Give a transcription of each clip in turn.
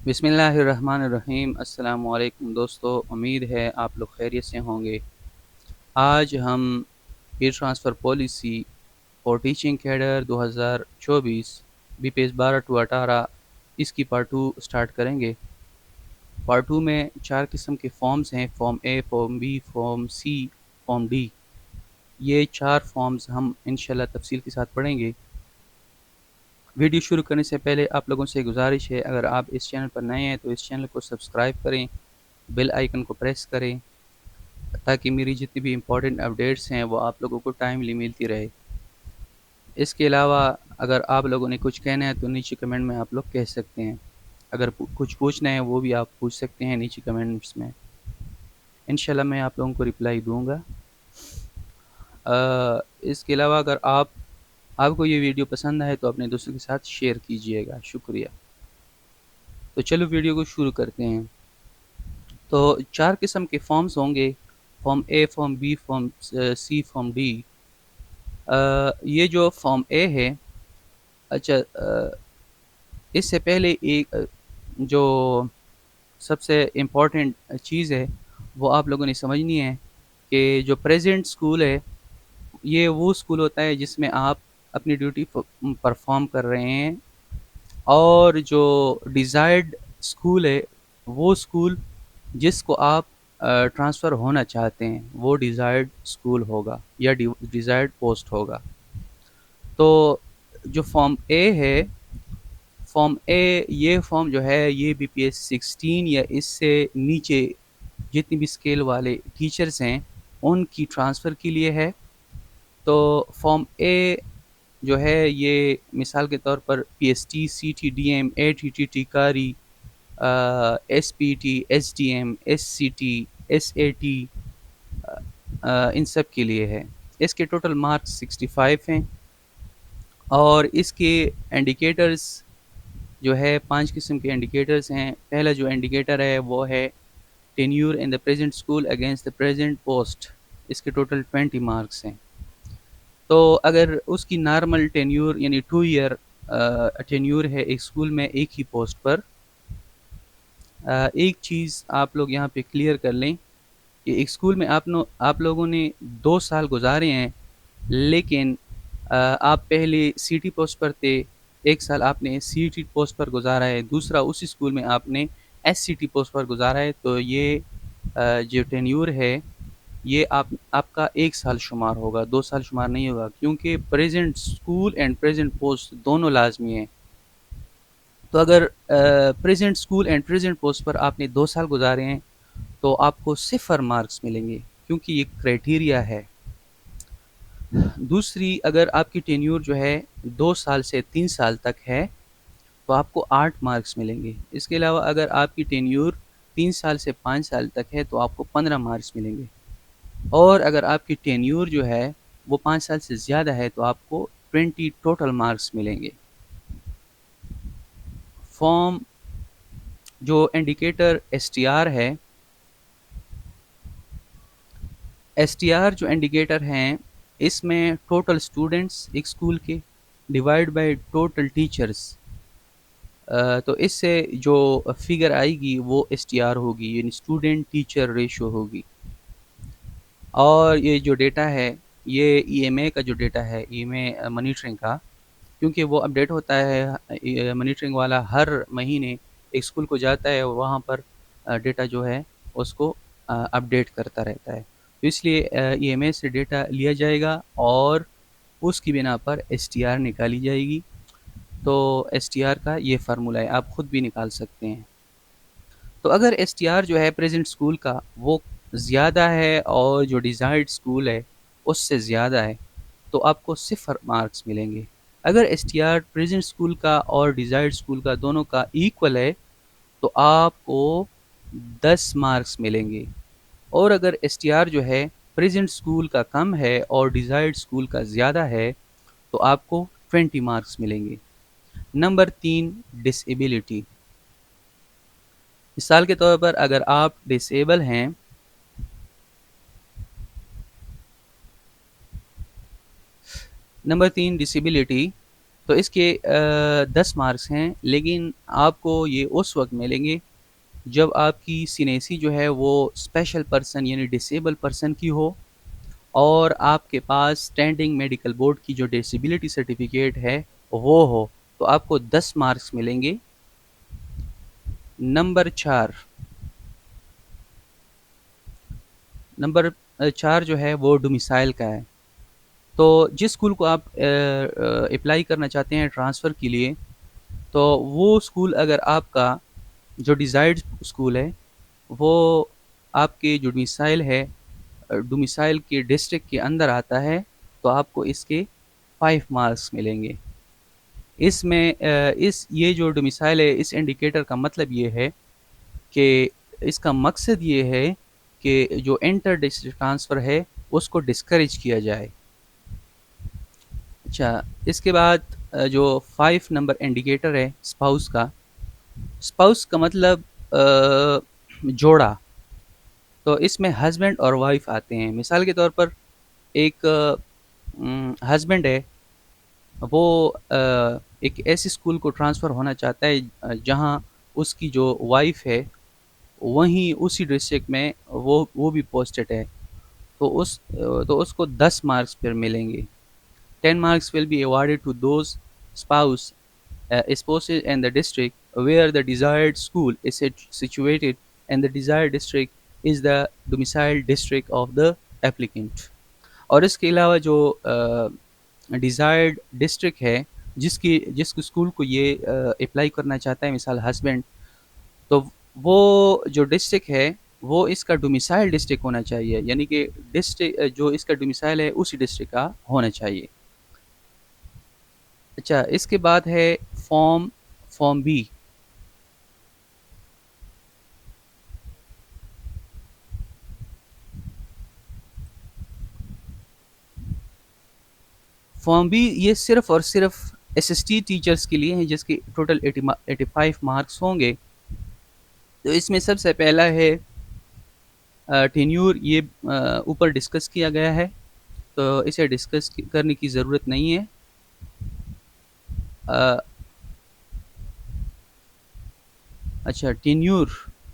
بسم اللہ الرحمن الرحیم۔ السلام علیکم دوستو، امید ہے آپ لوگ خیریت سے ہوں گے۔ آج ہم ای ٹرانسفر پالیسی اور teaching cadre 2024 B P S 12-18 اس کی پارٹ 2 سٹارٹ کریں گے۔ پارٹ 2 میں 4 قسم کے فارمز ہیں: form A, form B, form C, form D. یہ 4 فارمز ہم انشاءاللہ تفصیل کے ساتھ پڑھیں گے۔ ویڈیو شروع کرنے سے پہلے آپ لوگوں سے گزارش ہے، اگر آپ اس چینل پر نئے ہیں تو اس چینل کو سبسکرائب کریں، بیل آئیکن کو پریس کریں تاکہ میری جتنی بھی امپورٹنٹ اپڈیٹس ہیں وہ آپ لوگوں کو ٹائملی ملتی رہے۔ اس کے علاوہ اگر آپ لوگوں نے کچھ کہنا ہے تو نیچے کمنٹ میں آپ لوگ کہہ سکتے ہیں۔ اگر کچھ پوچھنا ہے وہ بھی آپ پوچھ سکتے ہیں نیچے کمنٹس میں، انشاءاللہ میں آپ لوگوں کو رپلائی دوں گا۔ اس کے علاوہ اگر آپ کو یہ ویڈیو پسند آئے تو اپنے دوستوں کے ساتھ شیئر کیجئے گا، شکریہ۔ تو چلو ویڈیو کو شروع کرتے ہیں۔ تو 4 قسم کے فارمز ہوں گے: form A, form B, form C, form D. یہ جو فارم اے ہے، اچھا اس سے پہلے ایک جو سب سے امپورٹنٹ چیز ہے وہ آپ لوگوں نے سمجھنی ہے کہ جو پریزنٹ اسکول ہے یہ وہ اسکول ہوتا ہے جس میں آپ اپنی ڈیوٹی پرفارم کر رہے ہیں، اور جو ڈیزائرڈ اسکول ہے وہ اسکول جس کو آپ ٹرانسفر ہونا چاہتے ہیں وہ ڈیزائرڈ اسکول ہوگا یا ڈیزائرڈ پوسٹ ہوگا۔ تو جو فارم اے ہے، فارم اے، یہ فارم جو ہے یہ بی پی ایس 16 یا اس سے نیچے جتنی بھی اسکیل والے ٹیچرز ہیں ان کی ٹرانسفر کے لیے ہے۔ تو فارم اے جو ہے یہ مثال کے طور پر P S T, C T D M, A T T ٹیکاری، S P T, S D M, S C T, S A T, ان سب کے لیے ہے۔ اس کے ٹوٹل مارکس 65 ہیں، اور اس کے انڈیکیٹرز جو ہے 5 قسم کے انڈیکیٹرز ہیں۔ پہلا جو انڈیکیٹر ہے وہ ہے tenure in the present school against the present post, اس کے ٹوٹل 20 مارکس ہیں۔ تو اگر اس کی نارمل ٹینیور یعنی 2 ایئر ٹینیور ہے ایک اسکول میں ایک ہی پوسٹ پر، ایک چیز آپ لوگ یہاں پہ کلیئر کر لیں کہ ایک اسکول میں آپ لوگوں نے 2 سال گزارے ہیں، لیکن آپ پہلے سی ٹی پوسٹ پر تھے، 1 سال آپ نے سی ٹی پوسٹ پر گزارا ہے، دوسرا اسی اسکول میں آپ نے ایس سی ٹی پوسٹ پر گزارا ہے، تو یہ جو ٹینیور ہے یہ آپ کا 1 سال شمار ہوگا، 2 سال شمار نہیں ہوگا، کیونکہ present school and present post دونوں لازمی ہیں۔ تو اگر present school and present post پر آپ نے 2 سال گزارے ہیں تو آپ کو 0 مارکس ملیں گے، کیونکہ یہ کرائٹیریا ہے۔ دوسری، اگر آپ کی ٹینیور جو ہے 2 سال سے 3 سال تک ہے تو آپ کو 8 مارکس ملیں گے۔ اس کے علاوہ اگر آپ کی ٹینیور 3 سال سے 5 سال تک ہے تو آپ کو 15 مارکس ملیں گے، اور اگر آپ کی ٹینیور جو ہے وہ 5 سال سے زیادہ ہے تو آپ کو 20 ٹوٹل مارکس ملیں گے۔ فارم جو انڈیکیٹر ایس ٹی آر ہے، ایس ٹی آر جو انڈیکیٹر ہیں اس میں ٹوٹل سٹوڈنٹس ایک اسکول کے ڈیوائڈ بائی ٹوٹل ٹیچرز، تو اس سے جو فگر آئے گی وہ ایس ٹی آر ہوگی، یعنی اسٹوڈنٹ ٹیچر ریشو ہوگی۔ اور یہ جو ڈیٹا ہے یہ ای ایم اے کا جو ڈیٹا ہے، ای ایم اے منیٹرنگ کا، کیونکہ وہ اپڈیٹ ہوتا ہے، منیٹرنگ والا ہر مہینے ایک اسکول کو جاتا ہے، وہاں پر ڈیٹا جو ہے اس کو اپڈیٹ کرتا رہتا ہے، تو اس لیے ای ایم اے سے ڈیٹا لیا جائے گا اور اس کی بنا پر ایس ٹی آر نکالی جائے گی۔ تو ایس ٹی آر کا یہ فارمولہ ہے، آپ خود بھی نکال سکتے ہیں۔ تو اگر ایس ٹی آر جو ہے پریزنٹ اسکول کا وہ زیادہ ہے اور جو ڈیزائرڈ اسکول ہے اس سے زیادہ ہے تو آپ کو 0 مارکس ملیں گے۔ اگر S T R present school کا اور ڈیزائرڈ اسکول کا دونوں کا ایکول ہے تو آپ کو 10 مارکس ملیں گے، اور اگر ایس ٹی آر جو ہے پریزنٹ اسکول کا کم ہے اور ڈیزائرڈ اسکول کا زیادہ ہے تو آپ کو 20 مارکس ملیں گے۔ نمبر 3، ڈس ایبلٹی۔ مثال کے طور پر اگر آپ ڈسیبل ہیں، نمبر 3 ڈسیبلٹی، تو اس کے 10 مارکس ہیں، لیکن آپ کو یہ اس وقت ملیں گے جب آپ کی سینیسی جو ہے وہ اسپیشل پرسن یعنی ڈسیبل پرسن کی ہو، اور آپ کے پاس اسٹینڈنگ میڈیکل بورڈ کی جو ڈسیبلٹی سرٹیفکیٹ ہے وہ ہو، تو آپ کو 10 مارکس ملیں گے۔ نمبر 4 جو ہے وہ ڈومیسائل کا ہے۔ تو جس اسکول کو آپ اپلائی کرنا چاہتے ہیں ٹرانسفر کے لیے، تو وہ اسکول اگر آپ کا جو ڈیزائرڈ اسکول ہے وہ آپ کے جو ڈومیسائل کے ڈسٹرکٹ کے اندر آتا ہے، تو آپ کو اس کے 5 مارکس ملیں گے۔ اس میں یہ جو ڈومیسائل ہے، اس انڈیکیٹر کا مطلب یہ ہے کہ اس کا مقصد یہ ہے کہ جو انٹر ڈسٹرکٹ ٹرانسفر ہے اس کو ڈسکریج کیا جائے۔ اچھا، اس کے بعد جو 5 نمبر انڈیکیٹر ہے اسپاؤس کا مطلب جوڑا۔ تو اس میں ہسبینڈ اور وائف آتے ہیں۔ مثال کے طور پر ایک ہسبینڈ ہے، وہ ایک ایسی اسکول کو ٹرانسفر ہونا چاہتا ہے جہاں اس کی جو وائف ہے وہیں اسی ڈسٹرکٹ میں وہ بھی پوسٹڈ ہے، تو اس کو 10 مارکس پھر ملیں گے۔ 10 marks will be awarded to those spouses in the district where the desired school is situated, and the desired district is the domicile district of the applicant۔ اور اس کے علاوہ جو ڈیزائرڈ ڈسٹرکٹ ہے جس اسکول کو یہ اپلائی کرنا چاہتا ہے، مثال ہسبینڈ، تو وہ جو ڈسٹرکٹ ہے وہ اس کا ڈومیسائل ڈسٹرکٹ ہونا چاہیے، یعنی کہ ڈسٹرکٹ جو اس کا ڈومیسائل ہے اسی ڈسٹرکٹ کا ہونا چاہیے۔ اچھا، اس کے بعد ہے فارم بی۔ فارم بی یہ صرف اور صرف ایس ایس ٹی ٹیچرز کے لیے ہیں، جس کے ٹوٹل 85 مارکس ہوں گے۔ تو اس میں سب سے پہلا ہے ٹینیور، یہ اوپر ڈسکس کیا گیا ہے تو اسے ڈسکس کرنے کی ضرورت نہیں ہے۔ اچھا، ٹینیور۔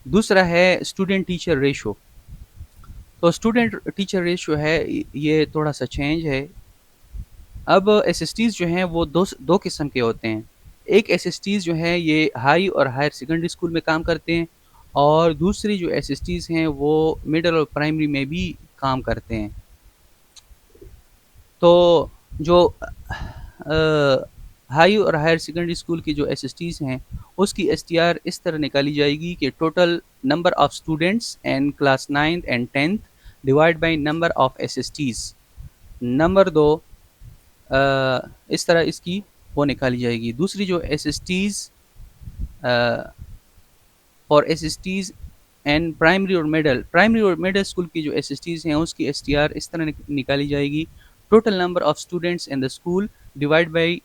دوسرا ہے اسٹوڈنٹ ٹیچر ریشو۔ تو اسٹوڈنٹ ٹیچر ریشو ہے، یہ تھوڑا سا چینج ہے۔ اب ایس ایس ٹیز جو ہیں وہ دو قسم کے ہوتے ہیں۔ ایک ایس ایس ٹیز جو ہیں یہ ہائی اور ہائر سیکنڈری اسکول میں کام کرتے ہیں، اور دوسری جو ایس ایس ٹیز ہیں وہ مڈل اور پرائمری میں بھی کام کرتے ہیں۔ تو جو ہائی اور ہائر سیکنڈری اسکول کی جو ایس ایس ٹیز ہیں اس کی ایس ٹی آر اس طرح نکالی جائے گی کہ total number of students in class 9th and 10th divide by number of S S Ts. Number 2 اس طرح اس کی وہ نکالی جائے گی۔ دوسری جو S S Ts for S S Ts and primary اور مڈل اسکول کی جو ایس ایس ٹیز ہیں اس کی ایس ٹی آر اس طرح نکالی جائے گی: total number of students in the school divide by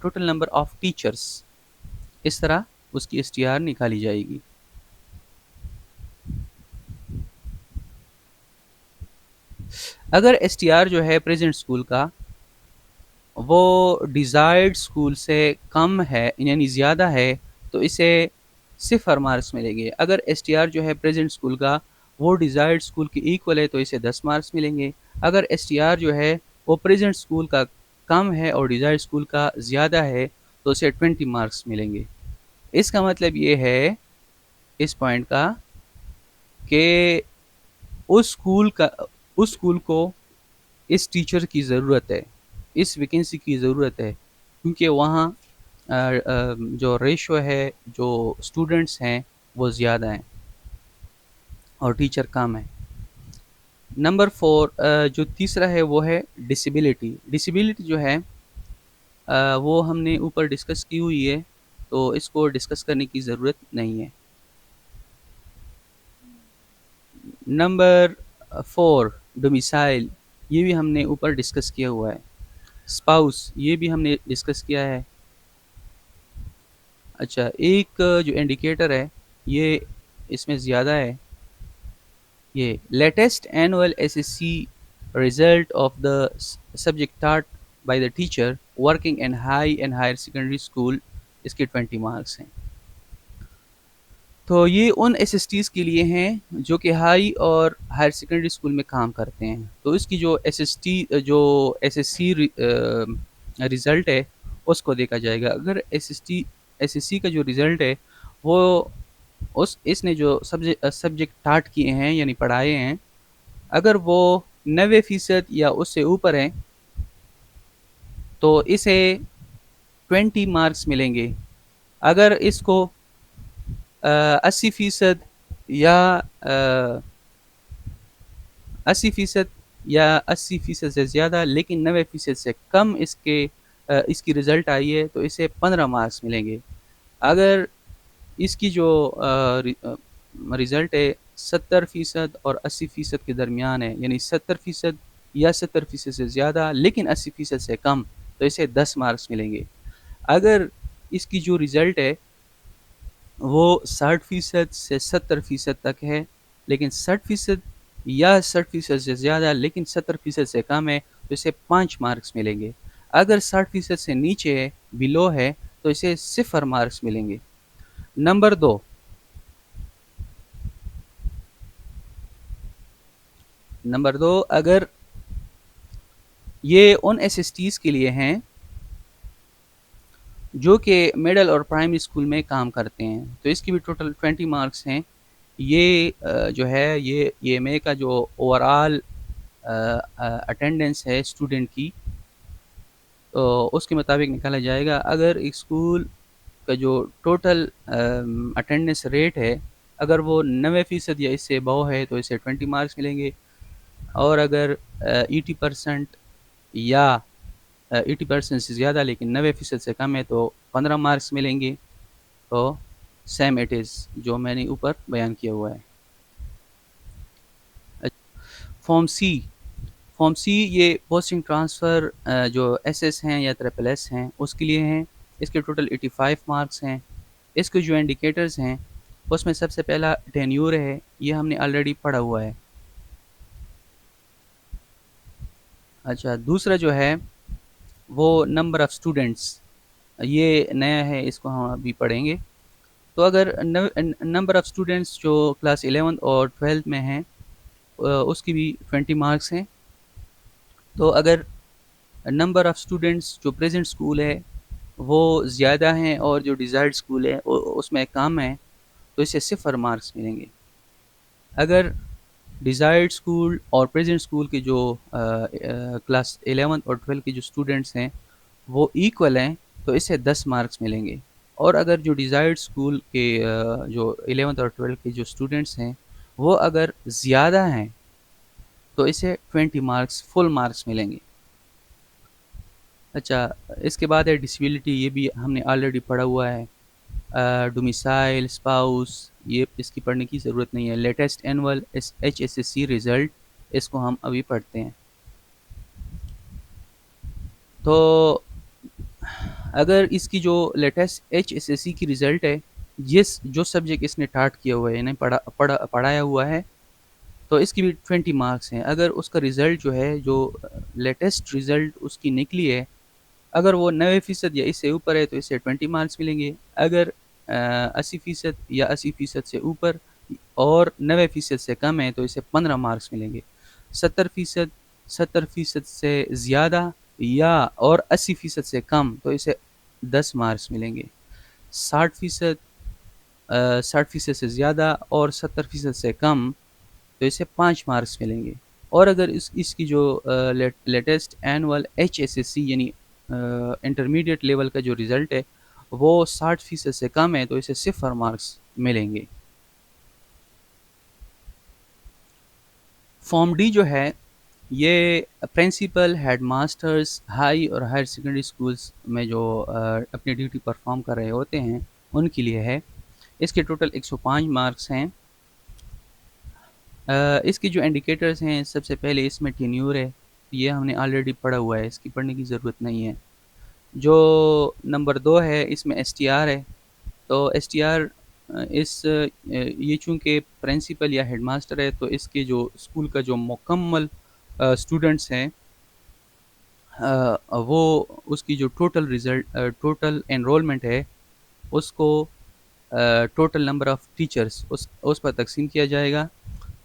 total number of teachers. اس طرح اس کی ایس ٹی آر نکالی جائے گی۔ اگر ایس ٹی آر جو ہے پریزنٹ اسکول کا وہ ڈیزائرڈ اسکول سے کم ہے یعنی زیادہ ہے تو اسے 0 مارکس ملیں گے۔ اگر ایس ٹی آر جو ہے پریزنٹ اسکول کا وہ ڈیزائرڈ اسکول کے ایکول ہے تو اسے 10 مارکس ملیں گے۔ اگر ایس ٹی آر جو ہے وہ پریزنٹ اسکول کا کم ہے اور ڈیزائرڈ اسکول کا زیادہ ہے تو اسے 20 مارکس ملیں گے۔ اس کا مطلب یہ ہے اس پوائنٹ کا کہ اس اسکول کو اس ٹیچر کی ضرورت ہے، اس ویکنسی کی ضرورت ہے، کیونکہ وہاں جو ریشو ہے جو اسٹوڈنٹس ہیں وہ زیادہ ہیں اور ٹیچر کم ہیں۔ نمبر 4 جو تیسرا ہے وہ ہے ڈسیبلٹی جو ہے وہ ہم نے اوپر ڈسکس کی ہوئی ہے، تو اس کو ڈسکس کرنے کی ضرورت نہیں ہے۔ نمبر 4 ڈومیسائل، یہ بھی ہم نے اوپر ڈسکس کیا ہوا ہے۔ اسپاؤس، یہ بھی ہم نے ڈسکس کیا ہے۔ اچھا، ایک جو انڈیکیٹر ہے یہ اس میں زیادہ ہے، یہ latest annual S S C result of the subject taught by the teacher working and higher secondary school اس کے 20 مارکس ہیں. تو یہ ان ایس ایس ٹیز کے لیے ہیں جو کہ ہائی اور ہائر سیکنڈری اسکول میں کام کرتے ہیں. تو اس کی جو ایس ایس سی رزلٹ ہے اس کو دیکھا جائے گا. اگر ایس ایس سی کا جو رزلٹ ہے وہ اس نے جو سبجیکٹ اسٹارٹ کیے ہیں یعنی پڑھائے ہیں اگر وہ 90% یا اس سے اوپر ہیں تو اسے 20 مارکس ملیں گے. اگر اس کو 80% یا 80% یا 80% سے زیادہ لیکن 90% سے کم اس کی رزلٹ آئی ہے تو اسے 15 مارکس ملیں گے. اگر اس کی جو رزلٹ ہے 70% اور 80% کے درمیان ہے یعنی 70% یا 70% سے زیادہ لیکن 80% سے کم تو اسے 10 مارکس ملیں گے. اگر اس کی جو رزلٹ ہے وہ 60% سے 70% تک ہے لیکن 60% یا 60% سے زیادہ لیکن 70% سے کم ہے تو اسے 5 مارکس ملیں گے. اگر 60% سے نیچے ہے بلو ہے تو اسے 0 مارکس ملیں گے. نمبر 2 اگر یہ ان ایس ایس ٹیز کے لیے ہیں جو کہ مڈل اور پرائمری اسکول میں کام کرتے ہیں تو اس کی بھی ٹوٹل 20 مارکس ہیں. یہ جو ہے یہ ایم اے کا جو اوور آل اٹینڈنس ہے اسٹوڈنٹ کی تو اس کے مطابق نکالا جائے گا. اگر اسکول کا جو ٹوٹل اٹینڈنس ریٹ ہے اگر وہ 90% یا اس سے ابو ہے تو اسے 20 مارکس ملیں گے. اور اگر 80% یا 80% سے زیادہ لیکن 90% سے کم ہے تو 15 مارکس ملیں گے. تو سیم اٹ از جو میں نے اوپر بیان کیا ہوا ہے. فارم سی یہ پوسٹنگ ٹرانسفر جو ایس ایس ہیں یا ٹرپل ایس ہیں اس کے لیے ہیں. اس کے ٹوٹل 85 مارکس ہیں. اس کے جو انڈیکیٹرز ہیں اس میں سب سے پہلا ٹینیور ہے. یہ ہم نے آلریڈی پڑھا ہوا ہے. اچھا دوسرا جو ہے وہ نمبر آف اسٹوڈنٹس یہ نیا ہے اس کو ہم ابھی پڑھیں گے. تو اگر نمبر آف اسٹوڈنٹس جو کلاس 11 اور 12 میں ہیں اس کی بھی 20 مارکس ہیں. تو اگر نمبر آف اسٹوڈنٹس جو پریزنٹ اسکول ہے وہ زیادہ ہیں اور جو ڈیزائرڈ اسکول ہے اس میں کم ہے تو اسے 0 مارکس ملیں گے. اگر ڈیزائرڈ اسکول اور پریزنٹ اسکول کے جو کلاس 11 اور 12 کے جو اسٹوڈنٹس ہیں وہ ایکول ہیں تو اسے 10 مارکس ملیں گے. اور اگر جو ڈیزائرڈ اسکول کے جو 11 اور 12 کے جو اسٹوڈنٹس ہیں وہ اگر زیادہ ہیں تو اسے 20 مارکس فل مارکس ملیں گے. اچھا اس کے بعد ہے ڈسیبلٹی. یہ بھی ہم نے آلریڈی پڑھا ہوا ہے. ڈومیسائل اسپاؤس یہ اس کی پڑھنے کی ضرورت نہیں ہے. Latest annual H S S C result اس کو ہم ابھی پڑھتے ہیں. تو اگر اس کی جو latest H S S C کی رزلٹ ہے جو سبجیکٹ اس نے ٹارٹ کیا ہوا ہے یعنی پڑھایا ہوا ہے تو اس کی بھی 20 مارکس ہیں. اگر اس کا رزلٹ جو ہے جو لیٹسٹ رزلٹ اس کی نکلی ہے اگر وہ 90% یا اس سے اوپر ہے تو اسے 20 مارکس ملیں گے. اگر 80% یا 80% سے اوپر اور 90% سے کم ہے تو اسے 15 مارکس ملیں گے. 70% سے زیادہ یا اور 80% سے کم تو اسے 10 مارکس ملیں گے. 60% سے زیادہ اور 70% سے کم تو اسے 5 مارکس ملیں گے. اور اگر اس کی جو latest annual H S S C یعنی انٹرمیڈیٹ لیول کا جو رزلٹ ہے وہ 60% سے کم ہے تو اسے 0 مارکس ملیں گے. فارم ڈی جو ہے یہ پرنسپل ہیڈ ماسٹرز ہائی اور ہائر سیکنڈری اسکولز میں جو اپنی ڈیوٹی پرفارم کر رہے ہوتے ہیں ان کے لیے ہے. اس کے ٹوٹل 105 مارکس ہیں. اس کے جو انڈیکیٹرز ہیں سب سے پہلے اس میں ٹینیور ہے. یہ ہم نے آلریڈی پڑھا ہوا ہے اس کی پڑھنے کی ضرورت نہیں ہے. جو نمبر 2 ہے اس میں ایس ٹی آر ہے. تو ایس ٹی آر یہ چونکہ پرنسپل یا ہیڈ ماسٹر ہے تو اس کے جو اسکول کا جو مکمل اسٹوڈنٹس ہیں وہ اس کی جو ٹوٹل انرولمنٹ ہے اس کو ٹوٹل نمبر آف ٹیچرس اس پر تقسیم کیا جائے گا.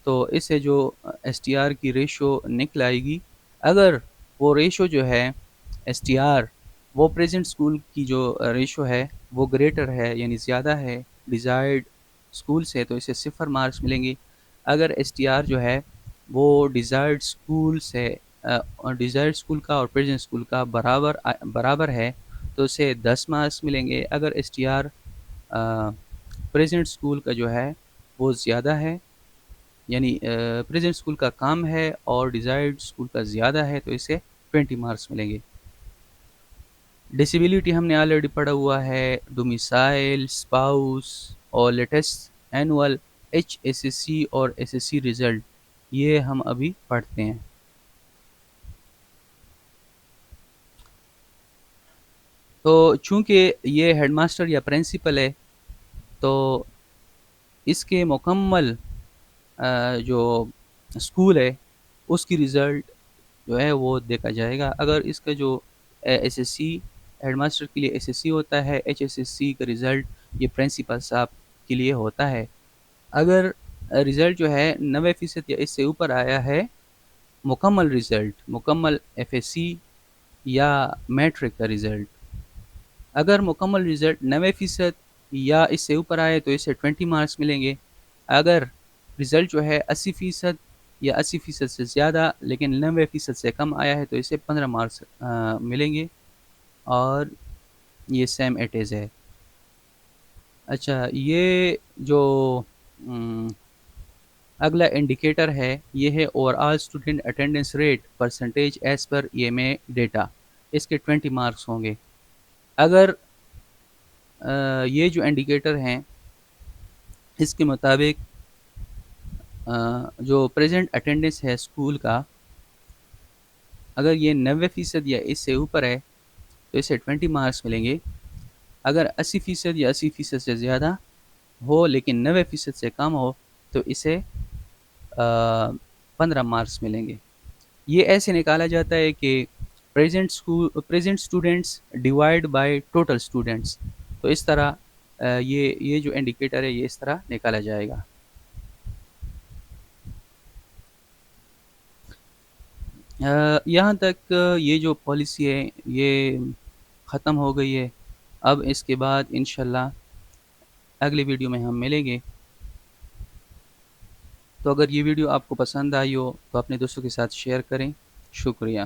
تو اس سے جو ایس ٹی آر کی ریشو نکل آئے گی. اگر وہ ریشو جو ہے ایس ٹی آر وہ پریزنٹ اسکول کی جو ریشو ہے وہ گریٹر ہے یعنی زیادہ ہے ڈیزائرڈ اسکول سے تو اسے 0 مارکس ملیں گے. اگر ایس ٹی آر جو ہے وہ ڈیزائرڈ اسکول سے ڈیزائرڈ اسکول کا اور پریزنٹ اسکول کا برابر ہے تو اسے 10 مارکس ملیں گے. اگر S T R present school کا جو ہے وہ زیادہ ہے یعنی پریزنٹ اسکول کا کم ہے اور ڈیزائرڈ اسکول کا زیادہ ہے تو اسے 20 مارکس ملیں گے. ڈسیبلٹی ہم نے آلریڈی پڑھا ہوا ہے. ڈومیسائل، اسپاؤس اور latest annual H S S C اور ایس ایس سی ریزلٹ یہ ہم ابھی پڑھتے ہیں. تو چونکہ یہ ہیڈ ماسٹر یا پرنسپل ہے تو اس کے مکمل جو اسکول ہے اس کی رزلٹ جو ہے وہ دیکھا جائے گا. اگر اس کا جو S S C headmaster کے لیے ایس ایس سی ہوتا ہے ایچ ایس ایس سی کا رزلٹ یہ پرنسپل صاحب کے لیے ہوتا ہے. اگر رزلٹ جو ہے 90% یا اس سے اوپر آیا ہے مکمل رزلٹ مکمل ایف ایس سی یا میٹرک کا رزلٹ اگر مکمل رزلٹ 90% یا اس سے اوپر آئے تو اسے 20 مارکس ملیں گے. اگر رزلٹ جو ہے 80% یا 80% سے زیادہ لیکن 90% سے کم آیا ہے تو اسے 15 مارکس ملیں گے اور یہ سیم ایٹ از ہے. اچھا یہ جو اگلا انڈیکیٹر ہے یہ ہے over all student attendance rate percentage as per E M A data. اس کے 20 مارکس ہوں گے. اگر یہ جو انڈیکیٹر ہیں اس کے مطابق جو پریزنٹ اٹینڈنس ہے اسکول کا اگر یہ 90% یا اس سے اوپر ہے تو اسے 20 مارکس ملیں گے. اگر 80% یا 80% سے زیادہ ہو لیکن 90% سے کم ہو تو اسے 15 مارکس ملیں گے. یہ ایسے نکالا جاتا ہے کہ present students divide by total students. تو اس طرح یہ جو انڈیکیٹر ہے یہ اس طرح نکالا جائے گا. یہاں تک یہ جو پالیسی ہے یہ ختم ہو گئی ہے. اب اس کے بعد انشاءاللہ اگلی ویڈیو میں ہم ملیں گے. تو اگر یہ ویڈیو آپ کو پسند آئی ہو تو اپنے دوستوں کے ساتھ شیئر کریں. شکریہ.